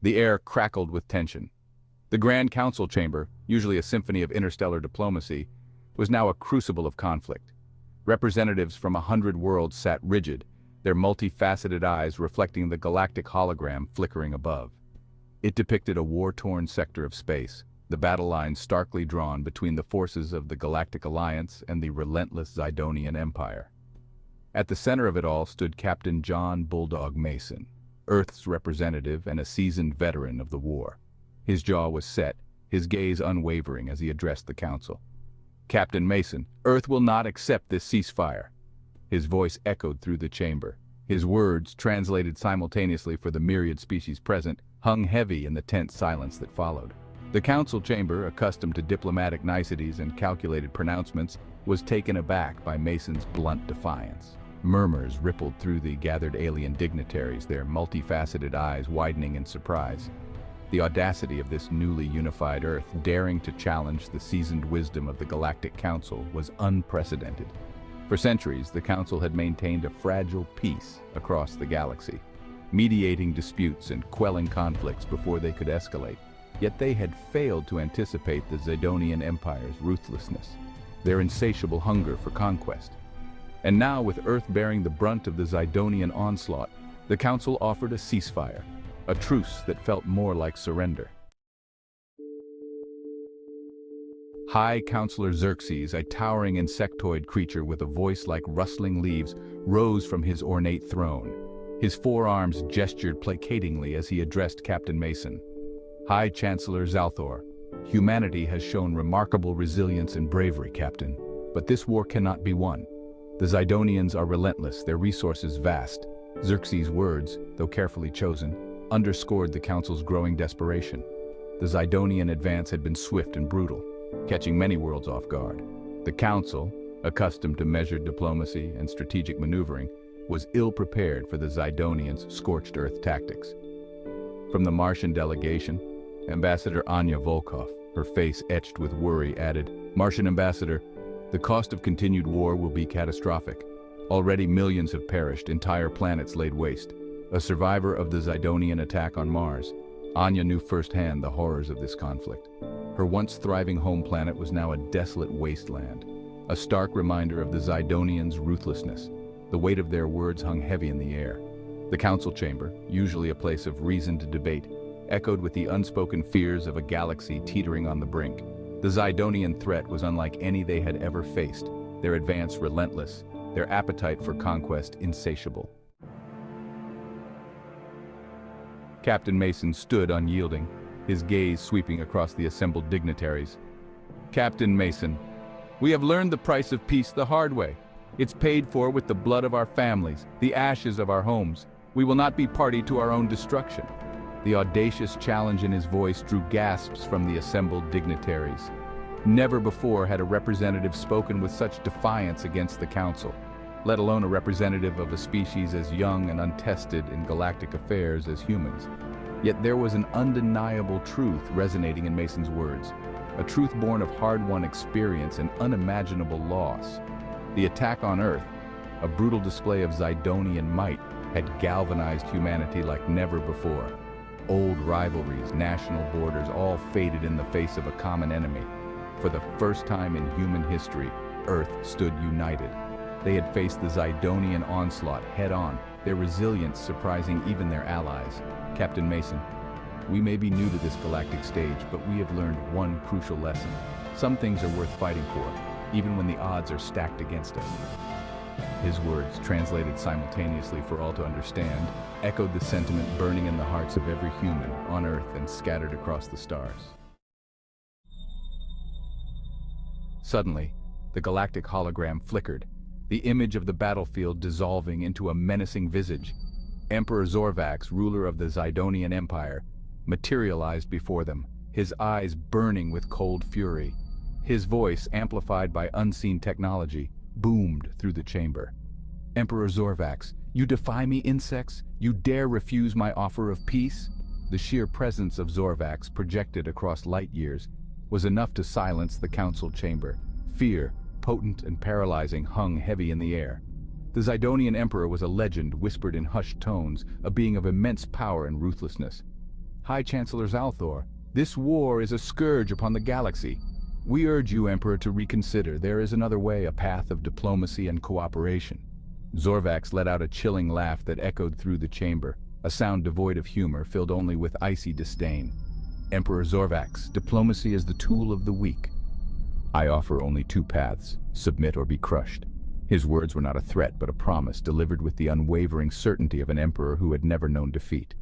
The air crackled with tension. The Grand Council chamber, usually a symphony of interstellar diplomacy, was now a crucible of conflict. Representatives from 100 worlds sat rigid, their multifaceted eyes reflecting the galactic hologram flickering above. It depicted a war-torn sector of space, the battle lines starkly drawn between the forces of the Galactic Alliance and the relentless Zidonian Empire. At the center of it all stood Captain John Bulldog Mason, Earth's representative and a seasoned veteran of the war. His jaw was set, his gaze unwavering as he addressed the council. "Captain Mason, Earth will not accept this ceasefire." His voice echoed through the chamber. His words, translated simultaneously for the myriad species present, hung heavy in the tense silence that followed. The council chamber, accustomed to diplomatic niceties and calculated pronouncements, was taken aback by Mason's blunt defiance. Murmurs rippled through the gathered alien dignitaries, their multifaceted eyes widening in surprise. The audacity of this newly unified Earth daring to challenge the seasoned wisdom of the Galactic Council was unprecedented. For centuries, the Council had maintained a fragile peace across the galaxy, mediating disputes and quelling conflicts before they could escalate. Yet they had failed to anticipate the Zidonian Empire's ruthlessness, their insatiable hunger for conquest. And now, with Earth bearing the brunt of the Zidonian onslaught, the Council offered a ceasefire, a truce that felt more like surrender. High Counselor Xerxes, a towering insectoid creature with a voice like rustling leaves, rose from his ornate throne. His forearms gestured placatingly as he addressed Captain Mason. "High Chancellor Zalthor, humanity has shown remarkable resilience and bravery, Captain, but this war cannot be won. The Zidonians are relentless, their resources vast." Xerxes' words, though carefully chosen, underscored the Council's growing desperation. The Zidonian advance had been swift and brutal, catching many worlds off guard. The Council, accustomed to measured diplomacy and strategic maneuvering, was ill-prepared for the Zidonians' scorched earth tactics. From the Martian delegation, Ambassador Anya Volkov, her face etched with worry, added, "Martian Ambassador, the cost of continued war will be catastrophic. Already millions have perished, entire planets laid waste." A survivor of the Zidonian attack on Mars, Anya knew firsthand the horrors of this conflict. Her once thriving home planet was now a desolate wasteland, a stark reminder of the Zidonians' ruthlessness. The weight of their words hung heavy in the air. The council chamber, usually a place of reasoned debate, echoed with the unspoken fears of a galaxy teetering on the brink. The Zidonian threat was unlike any they had ever faced, their advance relentless, their appetite for conquest insatiable. Captain Mason stood unyielding, his gaze sweeping across the assembled dignitaries. "Captain Mason, we have learned the price of peace the hard way. It's paid for with the blood of our families, the ashes of our homes. We will not be party to our own destruction." The audacious challenge in his voice drew gasps from the assembled dignitaries. Never before had a representative spoken with such defiance against the council, let alone a representative of a species as young and untested in galactic affairs as humans. Yet there was an undeniable truth resonating in Mason's words, a truth born of hard-won experience and unimaginable loss. The attack on Earth, a brutal display of Zidonian might, had galvanized humanity like never before. Old rivalries, national borders, all faded in the face of a common enemy. For the first time in human history, Earth stood united. They had faced the Zidonian onslaught head-on, their resilience surprising even their allies. "Captain Mason, we may be new to this galactic stage, but we have learned one crucial lesson. Some things are worth fighting for, even when the odds are stacked against us." His words, translated simultaneously for all to understand, echoed the sentiment burning in the hearts of every human on Earth and scattered across the stars. Suddenly, the galactic hologram flickered, the image of the battlefield dissolving into a menacing visage. Emperor Zorvax, ruler of the Zidonian Empire, materialized before them, his eyes burning with cold fury. His voice, amplified by unseen technology, boomed through the chamber. "Emperor Zorvax, you defy me, insects? You dare refuse my offer of peace?" The sheer presence of Zorvax, projected across light years, was enough to silence the council chamber. Fear, potent and paralyzing, hung heavy in the air. The Zidonian Emperor was a legend whispered in hushed tones, a being of immense power and ruthlessness. High Chancellor Zalthor, this war is a scourge upon the galaxy. We urge you, Emperor, to reconsider. There is another way, a path of diplomacy and cooperation. Zorvax let out a chilling laugh that echoed through the chamber, a sound devoid of humor, filled only with icy disdain. Emperor Zorvax, diplomacy is the tool of the weak. I offer only two paths, submit or be crushed. His words were not a threat, but a promise, delivered with the unwavering certainty of an emperor who had never known defeat.